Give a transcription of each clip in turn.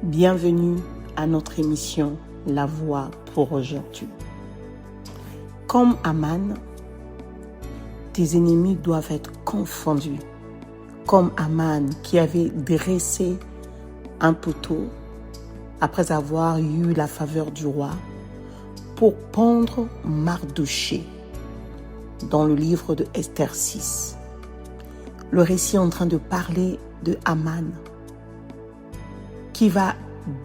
Bienvenue à notre émission La Voix pour aujourd'hui. Comme Aman, tes ennemis doivent être confondus. Comme Aman qui avait dressé un poteau après avoir eu la faveur du roi pour pendre Mardochée dans le livre de Esther 6. Le récit est en train de parler de Aman qui va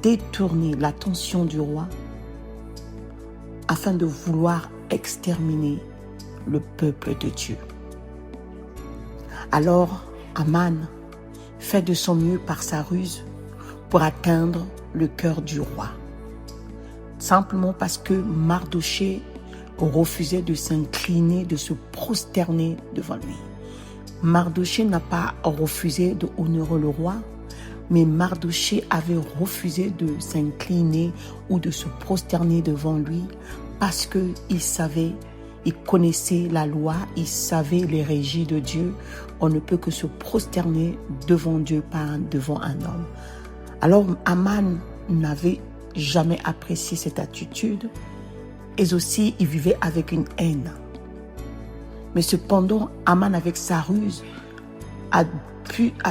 détourner l'attention du roi afin de vouloir exterminer le peuple de Dieu. Alors Aman fait de son mieux par sa ruse pour atteindre le cœur du roi. Simplement parce que Mardochée refusait de s'incliner, de se prosterner devant lui. Mardochée n'a pas refusé de honorer le roi, mais Mardochée avait refusé de s'incliner ou de se prosterner devant lui parce qu'il savait, il connaissait la loi, il savait les régies de Dieu. On ne peut que se prosterner devant Dieu, pas devant un homme. Alors Aman n'avait jamais apprécié cette attitude et aussi il vivait avec une haine. Mais cependant, Aman avec sa ruse a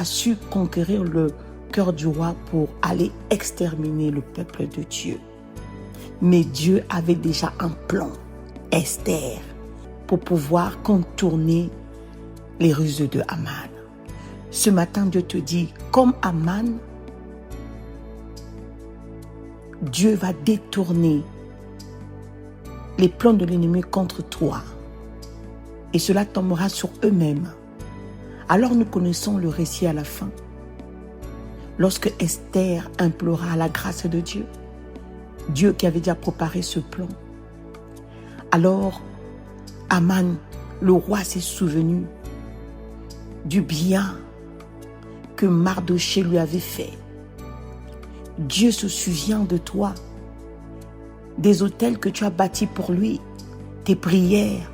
su conquérir le cœur du roi pour aller exterminer le peuple de Dieu. Mais Dieu avait déjà un plan, Esther, pour pouvoir contourner les ruses de Aman. Ce matin, Dieu te dit, comme Aman, Dieu va détourner les plans de l'ennemi contre toi. Et cela tombera sur eux-mêmes. Alors nous connaissons le récit à la fin. Lorsque Esther implora la grâce de Dieu, Dieu qui avait déjà préparé ce plan. Alors Aman, le roi, s'est souvenu du bien que Mardochée lui avait fait. Dieu se souvient de toi, des autels que tu as bâtis pour lui, tes prières,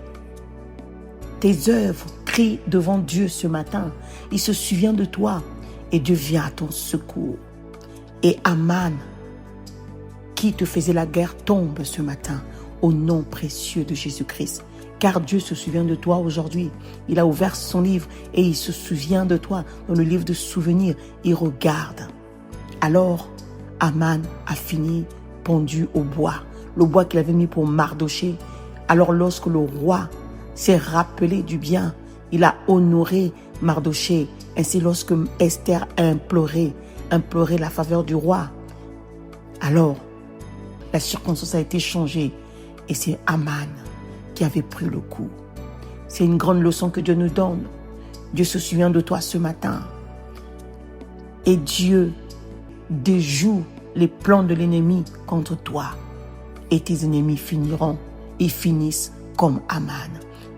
tes œuvres crient devant Dieu ce matin. Il se souvient de toi et Dieu vient à ton secours. Et Aman, qui te faisait la guerre, tombe ce matin au nom précieux de Jésus-Christ. Car Dieu se souvient de toi aujourd'hui. Il a ouvert son livre et il se souvient de toi. Dans le livre de souvenirs, il regarde. Alors, Aman a fini pendu au bois. Le bois qu'il avait mis pour Mardochée. Alors lorsque le roi s'est rappelé du bien, il a honoré Mardochée. Ainsi lorsque Esther a imploré la faveur du roi, alors la circonstance a été changée et c'est Aman qui avait pris le coup. C'est une grande leçon que Dieu nous donne. Dieu se souvient de toi ce matin et Dieu déjoue les plans de l'ennemi contre toi et tes ennemis finissent comme Aman.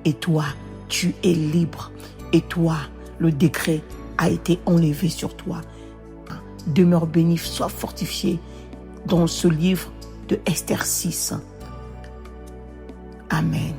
Et toi, tu es libre. Et toi, le décret a été enlevé sur toi. Demeure béni, sois fortifié dans ce livre de Esther 6. Amen.